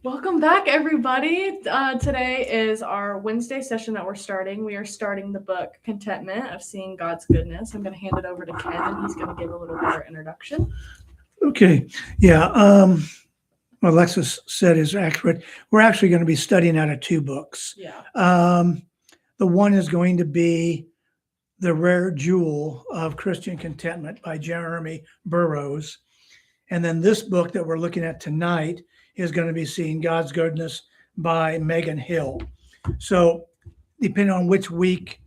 Welcome back, everybody. Today is our Wednesday session that we're starting. We are starting the book Contentment of Seeing God's Goodness. I'm going to hand it over to Ken, and he's going to give a little better introduction. Okay. Yeah. What Alexis said is accurate. We're actually going to be studying out of two books. Yeah. The one is going to be The Rare Jewel of Christian Contentment by Jeremy Burroughs. And then this book that we're looking at tonight is going to be Seeing God's Goodness by Megan Hill. So depending on which week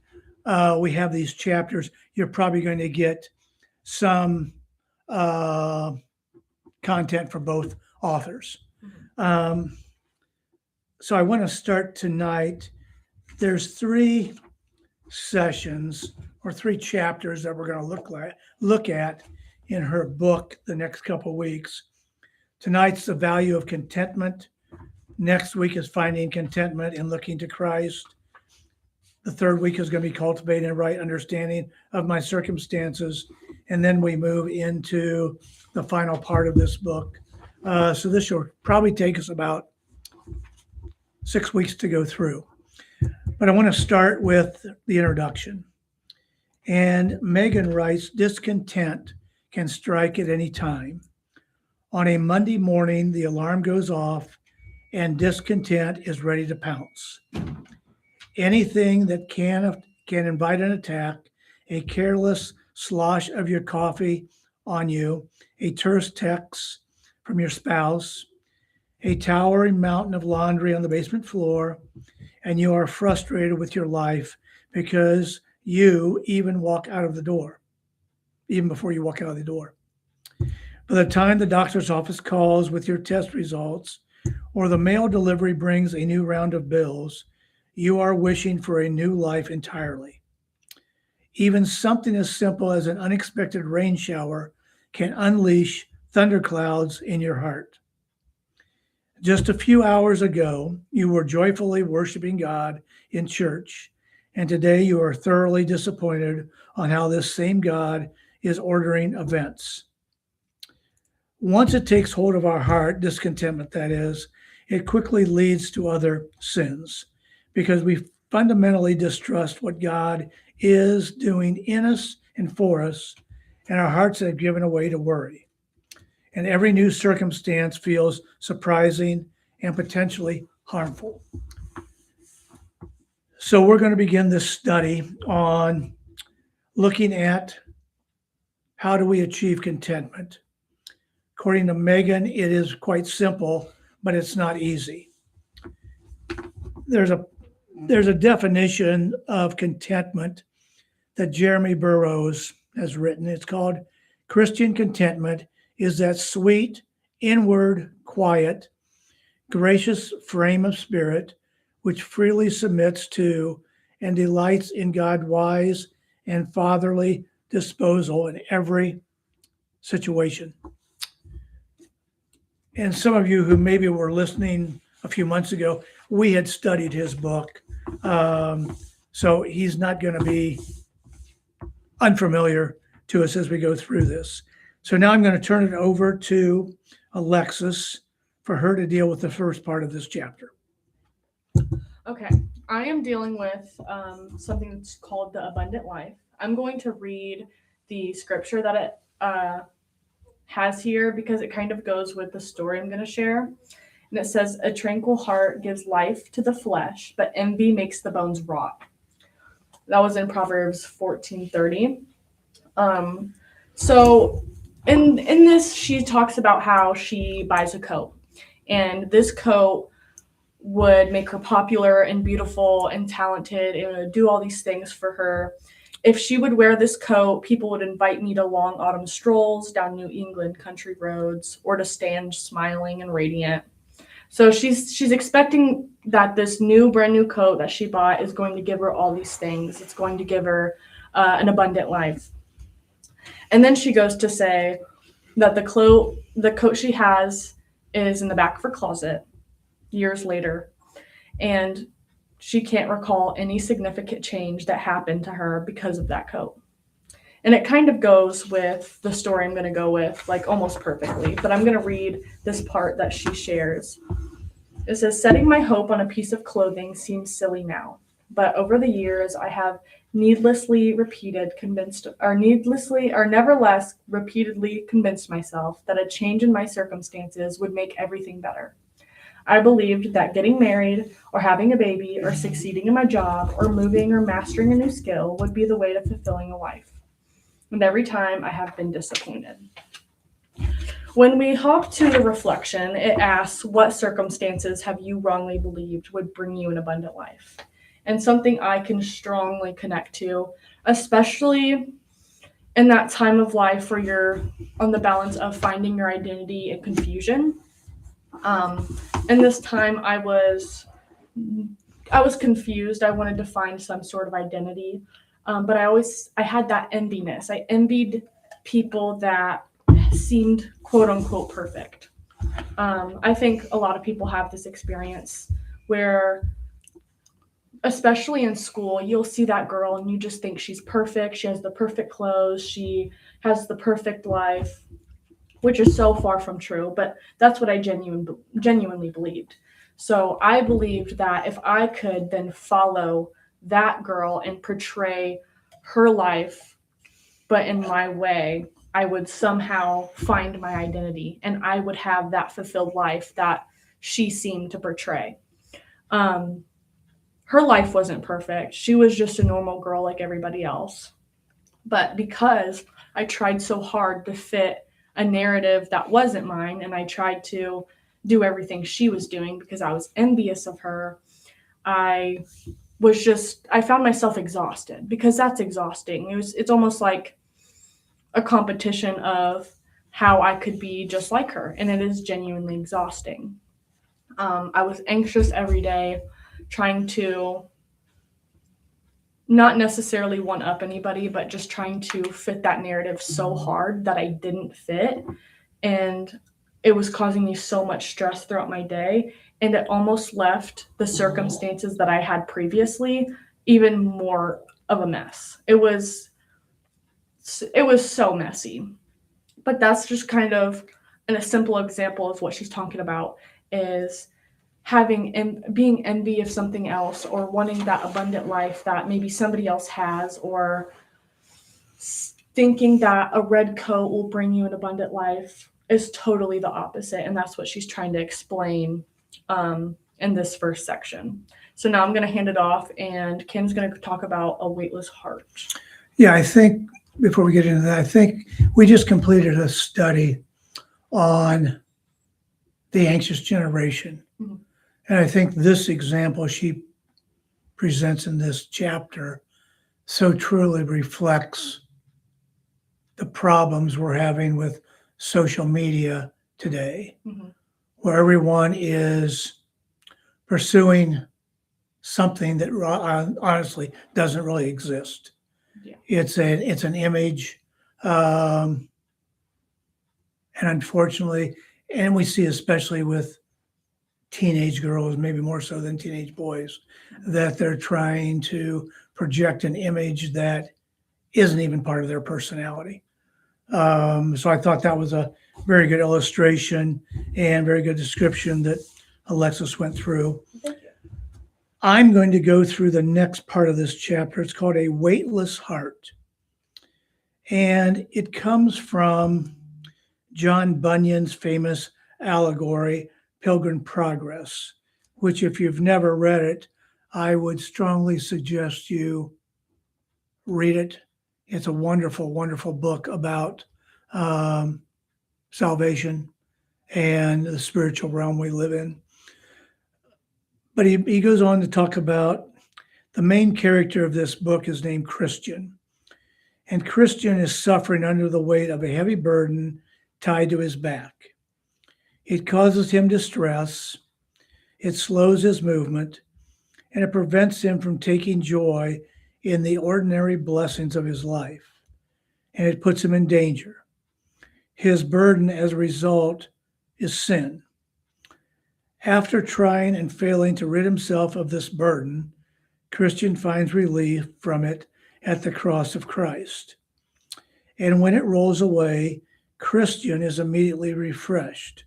we have these chapters, you're probably going to get some content for both authors. So I want to start tonight. There's three sessions or three chapters that we're going to look at in her book the next couple of weeks. Tonight's the value of contentment. Next week is finding contentment and looking to Christ. The third week is going to be cultivating a right understanding of my circumstances. And then we move into the final part of this book. So this will probably take us about 6 weeks to go through. But I want to start with the introduction. And Megan writes, discontent can strike at any time. On a Monday morning, the alarm goes off and discontent is ready to pounce. Anything that can invite an attack, a careless slosh of your coffee on you, a terse text from your spouse, a towering mountain of laundry on the basement floor, and you are frustrated with your life because you even walk out of the door, even before you walk out of the door. By the time the doctor's office calls with your test results, or the mail delivery brings a new round of bills, you are wishing for a new life entirely. Even something as simple as an unexpected rain shower can unleash thunderclouds in your heart. Just a few hours ago, you were joyfully worshiping God in church, and today you are thoroughly disappointed on how this same God is ordering events. Once it takes hold of our heart, discontentment that is, it quickly leads to other sins because we fundamentally distrust what God is doing in us and for us, and our hearts have given away to worry. And every new circumstance feels surprising and potentially harmful. So we're going to begin this study on looking at how do we achieve contentment. According to Megan, it is quite simple, but it's not easy. There's a definition of contentment that Jeremy Burroughs has written. It's called Christian contentment is that sweet, inward, quiet, gracious frame of spirit which freely submits to and delights in God's wise and fatherly disposal in every situation. And some of you who maybe were listening a few months ago, we had studied his book. So he's not going to be unfamiliar to us as we go through this. So now I'm going to turn it over to Alexis for her to deal with the first part of this chapter. Okay, I am dealing with something that's called the abundant life. I'm going to read the scripture that it has here because it kind of goes with the story I'm going to share. And it says, a tranquil heart gives life to the flesh, but envy makes the bones rot. That was in Proverbs 14:30. So in this, she talks about how she buys a coat. And this coat would make her popular and beautiful and talented. It would do all these things for her. If she would wear this coat, people would invite me to long autumn strolls down New England country roads or to stand smiling and radiant. So she's expecting that this brand new coat that she bought is going to give her all these things. It's going to give her an abundant life. And then she goes to say that the coat she has is in the back of her closet years later. And she can't recall any significant change that happened to her because of that coat. And it kind of goes with the story I'm going to go with, like almost perfectly. But I'm going to read this part that she shares. It says, setting my hope on a piece of clothing seems silly now, but over the years I have nevertheless repeatedly convinced myself that a change in my circumstances would make everything better. I believed that getting married or having a baby or succeeding in my job or moving or mastering a new skill would be the way to fulfilling a life. And every time I have been disappointed. When we hop to the reflection, it asks, what circumstances have you wrongly believed would bring you an abundant life? And something I can strongly connect to, especially in that time of life where you're on the balance of finding your identity and confusion. In this time, I was confused. I wanted to find some sort of identity, but I had that enviness. I envied people that seemed quote unquote perfect. I think a lot of people have this experience where, especially in school, you'll see that girl and you just think she's perfect. She has the perfect clothes. She has the perfect life, which is so far from true, but that's what I genuinely believed. So I believed that if I could then follow that girl and portray her life, but in my way, I would somehow find my identity and I would have that fulfilled life that she seemed to portray. Her life wasn't perfect. She was just a normal girl like everybody else. But because I tried so hard to fit a narrative that wasn't mine, and I tried to do everything she was doing because I was envious of her, I found myself exhausted, because that's exhausting. It's almost like a competition of how I could be just like her, and it is genuinely exhausting. I was anxious every day, trying to not necessarily one up anybody, but just trying to fit that narrative so hard that I didn't fit. And it was causing me so much stress throughout my day. And it almost left the circumstances that I had previously even more of a mess. It was so messy. But that's just kind of a simple example of what she's talking about, is having and being envy of something else, or wanting that abundant life that maybe somebody else has, or thinking that a red coat will bring you an abundant life, is totally the opposite. And that's what she's trying to explain in this first section. So now I'm going to hand it off, and Kim's going to talk about a weightless heart. Yeah, I think before we get into that, I think we just completed a study on the anxious generation. Mm-hmm. And I think this example she presents in this chapter so truly reflects the problems we're having with social media today, mm-hmm. where everyone is pursuing something that honestly doesn't really exist. Yeah. It's an image, and unfortunately, and we see especially with teenage girls, maybe more so than teenage boys, that they're trying to project an image that isn't even part of their personality. So I thought that was a very good illustration and very good description that Alexis went through. I'm going to go through the next part of this chapter. It's called A Weightless Heart. And it comes from John Bunyan's famous allegory, Pilgrim Progress, which, if you've never read it, I would strongly suggest you read it. It's a wonderful, wonderful book about salvation and the spiritual realm we live in. But he goes on to talk about the main character of this book is named Christian. And Christian is suffering under the weight of a heavy burden tied to his back. It causes him distress, it slows his movement, and it prevents him from taking joy in the ordinary blessings of his life. And it puts him in danger. His burden, as a result, is sin. After trying and failing to rid himself of this burden, Christian finds relief from it at the cross of Christ. And when it rolls away, Christian is immediately refreshed.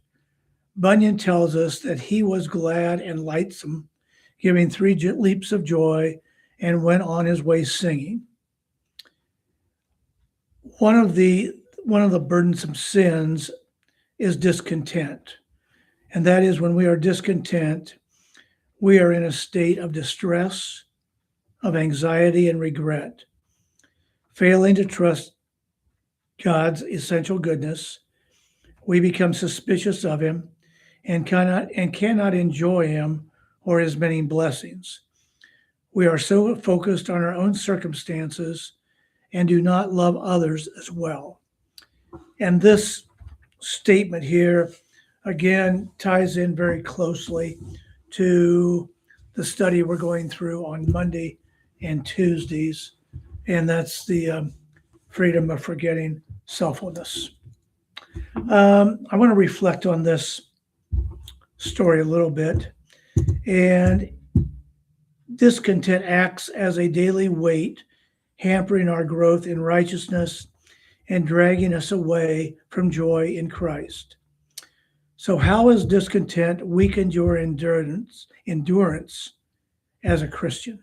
Bunyan tells us that he was glad and lightsome, giving three leaps of joy, and went on his way singing. One of the burdensome sins is discontent. And that is when we are discontent, we are in a state of distress, of anxiety and regret, failing to trust God's essential goodness. We become suspicious of him and cannot enjoy him or his many blessings. We are so focused on our own circumstances and do not love others as well. And this statement here, again, ties in very closely to the study we're going through on Monday and Tuesdays, and that's the freedom of forgetting selfishness. I want to reflect on this story a little bit. And discontent acts as a daily weight, hampering our growth in righteousness and dragging us away from joy in Christ. So, how has discontent weakened your endurance as a Christian?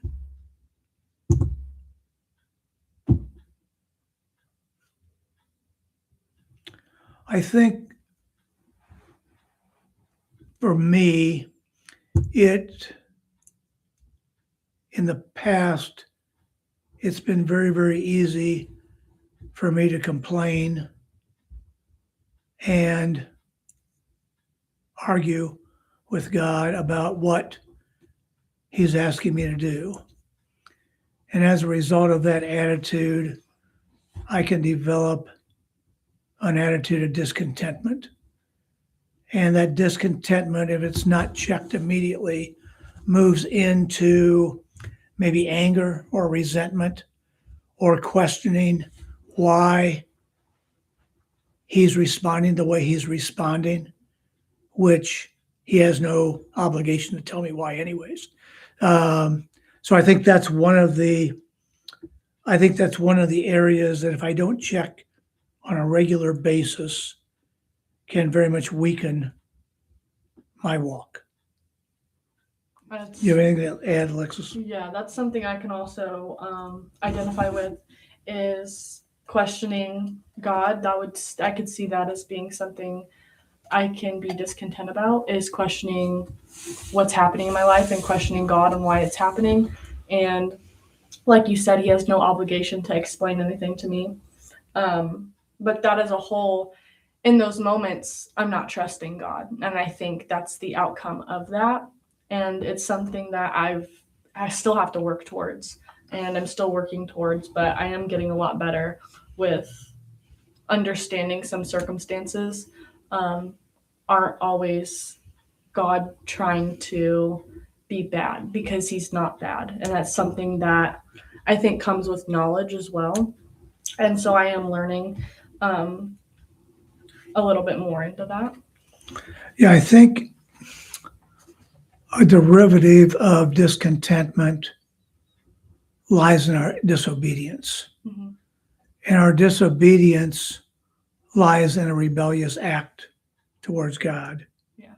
I think for me, in the past, it's been very, very easy for me to complain and argue with God about what he's asking me to do. And as a result of that attitude, I can develop an attitude of discontentment. And that discontentment, if it's not checked immediately, moves into maybe anger or resentment or questioning why he's responding the way he's responding, which he has no obligation to tell me why anyways. So I think that's one of the areas that if I don't check on a regular basis can very much weaken my walk. You have anything to add, Alexis? Yeah, that's something I can also identify with, is questioning God. I could see that as being something I can be discontent about, is questioning what's happening in my life and questioning God and why it's happening. And like you said, he has no obligation to explain anything to me. But that as a whole, in those moments, I'm not trusting God. And I think that's the outcome of that. And it's something that I still have to work towards, and I'm still working towards, but I am getting a lot better with understanding some circumstances aren't always God trying to be bad, because he's not bad. And that's something that I think comes with knowledge as well. And so I am learning a little bit more into that. Yeah, I think a derivative of discontentment lies in our disobedience. Mm-hmm. And our disobedience lies in a rebellious act towards God. Yeah.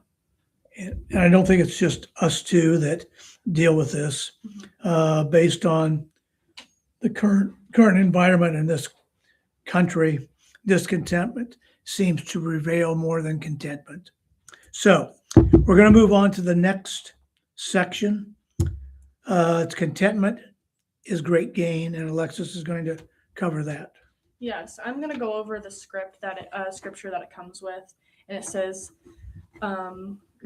And I don't think it's just us two that deal with this. Based on the current environment in this country, discontentment seems to prevail more than contentment. So we're going to move on to the next section. It's contentment is great gain, and Alexis is going to cover that. Yes, I'm going to go over the scripture that it comes with, and it says,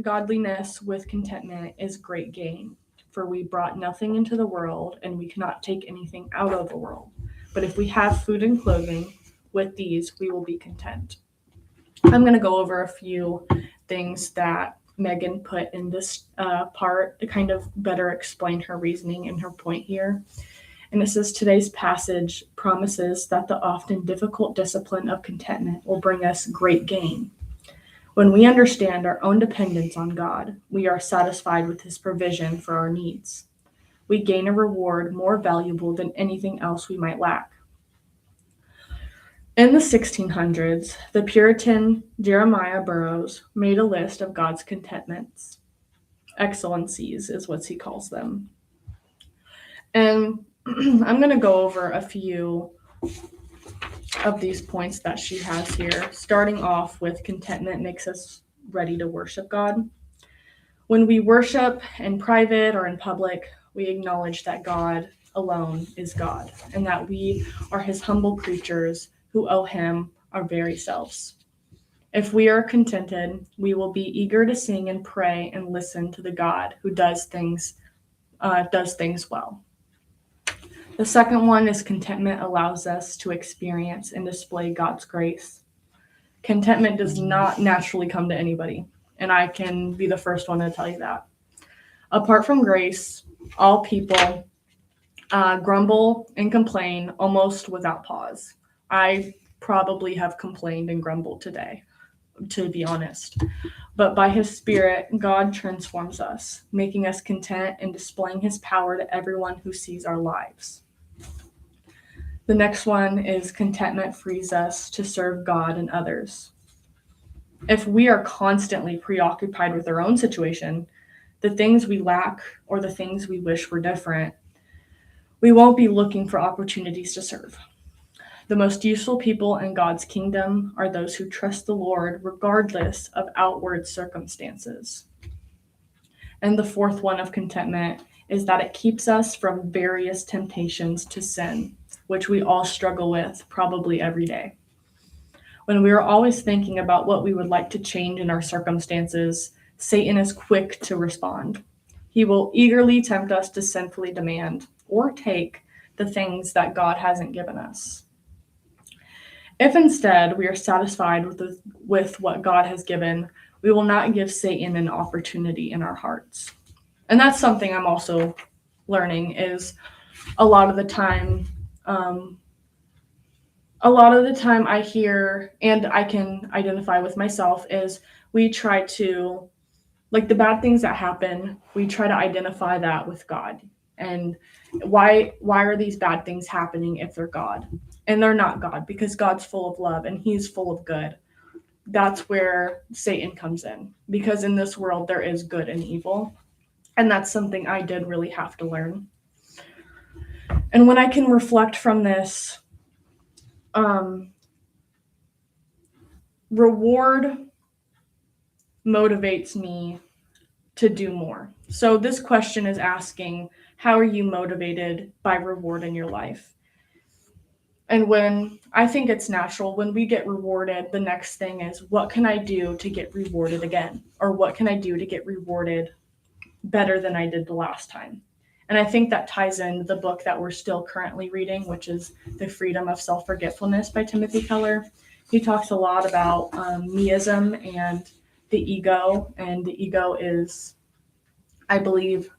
godliness with contentment is great gain, for we brought nothing into the world, and we cannot take anything out of the world. But if we have food and clothing, with these we will be content. I'm going to go over a few things that Megan put in this part to kind of better explain her reasoning and her point here. And it says, today's passage promises that the often difficult discipline of contentment will bring us great gain. When we understand our own dependence on God, we are satisfied with his provision for our needs. We gain a reward more valuable than anything else we might lack. In the 1600s, the Puritan Jeremiah Burroughs made a list of God's contentments. Excellencies is what he calls them. And I'm going to go over a few of these points that she has here, starting off with contentment makes us ready to worship God. When we worship in private or in public, we acknowledge that God alone is God and that we are his humble creatures who owe him our very selves. If we are contented, we will be eager to sing and pray and listen to the God who does things well. The second one is contentment allows us to experience and display God's grace. Contentment does not naturally come to anybody, and I can be the first one to tell you that. Apart from grace, all people grumble and complain almost without pause. I probably have complained and grumbled today, to be honest. But by his Spirit, God transforms us, making us content and displaying his power to everyone who sees our lives. The next one is contentment frees us to serve God and others. If we are constantly preoccupied with our own situation, the things we lack or the things we wish were different, we won't be looking for opportunities to serve. The most useful people in God's kingdom are those who trust the Lord regardless of outward circumstances. And the fourth one of contentment is that it keeps us from various temptations to sin, which we all struggle with probably every day. When we are always thinking about what we would like to change in our circumstances, Satan is quick to respond. He will eagerly tempt us to sinfully demand or take the things that God hasn't given us. If instead we are satisfied with what God has given, we will not give Satan an opportunity in our hearts. And that's something I'm also learning is a lot of the time I hear, and I can identify with myself, is we try to, like the bad things that happen, we try to identify that with God. And why are these bad things happening if they're God? And they're not God, because God's full of love and he's full of good. That's where Satan comes in, because in this world there is good and evil. And that's something I did really have to learn. And when I can reflect from this, reward motivates me to do more. So this question is asking, how are you motivated by reward in your life? And when I think it's natural, when we get rewarded, the next thing is, what can I do to get rewarded again? Or what can I do to get rewarded better than I did the last time? And I think that ties in the book that we're still currently reading, which is The Freedom of Self-Forgetfulness by Timothy Keller. He talks a lot about meism and the ego. And the ego is, I believe,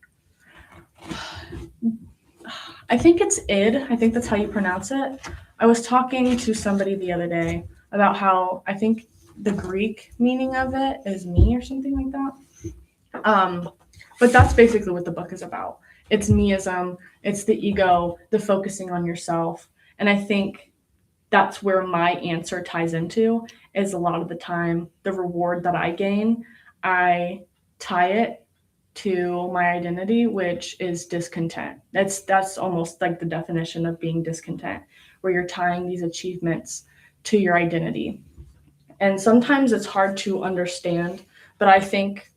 I think it's id. I think that's how you pronounce it. I was talking to somebody the other day about how I think the Greek meaning of it is me or something like that. But that's basically what the book is about. It's meism, it's the ego, the focusing on yourself. And I think that's where my answer ties into, is a lot of the time the reward that I gain, I tie it to my identity, which is discontent. That's almost like the definition of being discontent, where you're tying these achievements to your identity. And sometimes it's hard to understand, but I think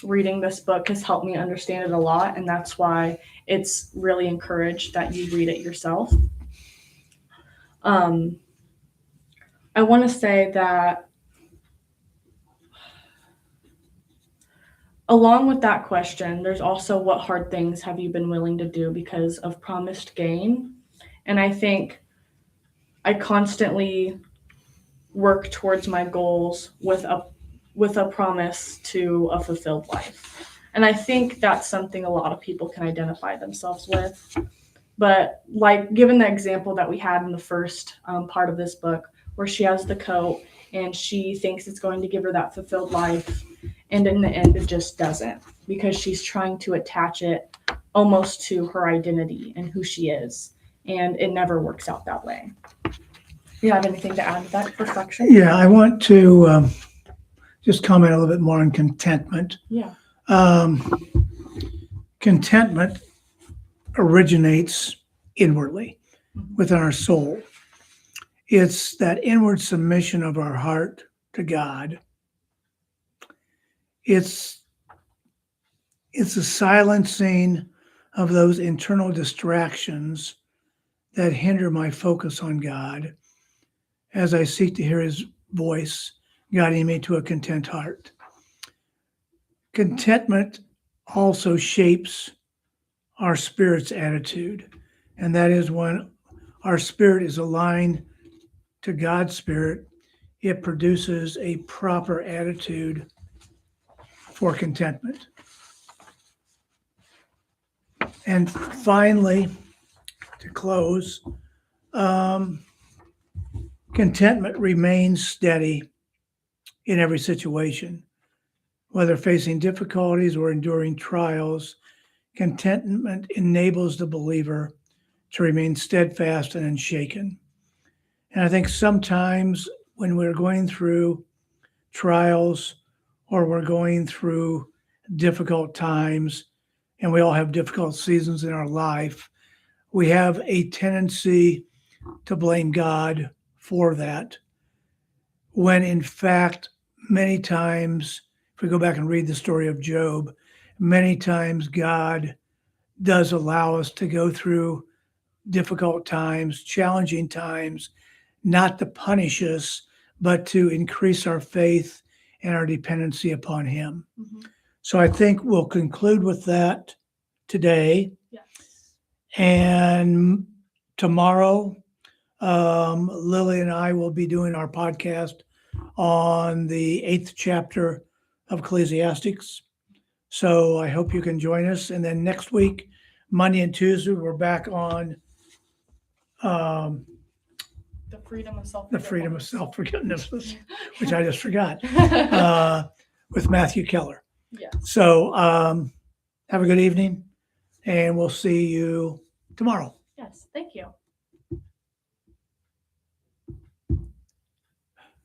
reading this book has helped me understand it a lot, and that's why it's really encouraged that you read it yourself. I want to say that along with that question, there's also, what hard things have you been willing to do because of promised gain? And I think I constantly work towards my goals with a promise to a fulfilled life. And I think that's something a lot of people can identify themselves with. But like, given the example that we had in the first part of this book, where she has the coat and she thinks it's going to give her that fulfilled life, and in the end it just doesn't, because she's trying to attach it almost to her identity and who she is, and it never works out that way. You have anything to add to that reflection? Yeah, I want to just comment a little bit more on contentment. Yeah. Contentment originates inwardly Mhm. within our soul. It's that inward submission of our heart to God. It's the silencing of those internal distractions that hinder my focus on God as I seek to hear his voice guiding me to a content heart. Contentment also shapes our spirit's attitude, and that is when our spirit is aligned to God's spirit, it produces a proper attitude for contentment. And finally, to close, contentment remains steady in every situation. Whether facing difficulties or enduring trials, contentment enables the believer to remain steadfast and unshaken. And I think sometimes when we're going through trials or we're going through difficult times, and we all have difficult seasons in our life, we have a tendency to blame God for that, when in fact, many times, if we go back and read the story of Job, many times God does allow us to go through difficult times, challenging times, not to punish us, but to increase our faith and our dependency upon Him. Mhm. So I think we'll conclude with that today. Yes. And tomorrow, Lily and I will be doing our podcast on the 8th chapter of Ecclesiastes. So I hope you can join us. And then next week, Monday and Tuesday, we're back on The freedom of self. the freedom of self-forgiveness, which I just forgot, with Matthew Keller. Yes. So have a good evening, and we'll see you tomorrow. Yes. Thank you.